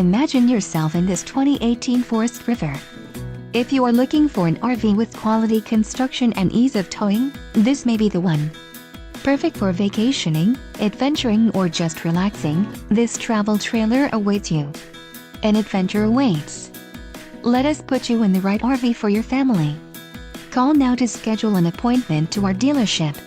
Imagine yourself in this 2018 Forest River. If you are looking for an RV with quality construction and ease of towing, this may be the one. Perfect for vacationing, adventuring, or just relaxing, this travel trailer awaits you. An adventure awaits. Let us put you in the right RV for your family. Call now to schedule an appointment to our dealership.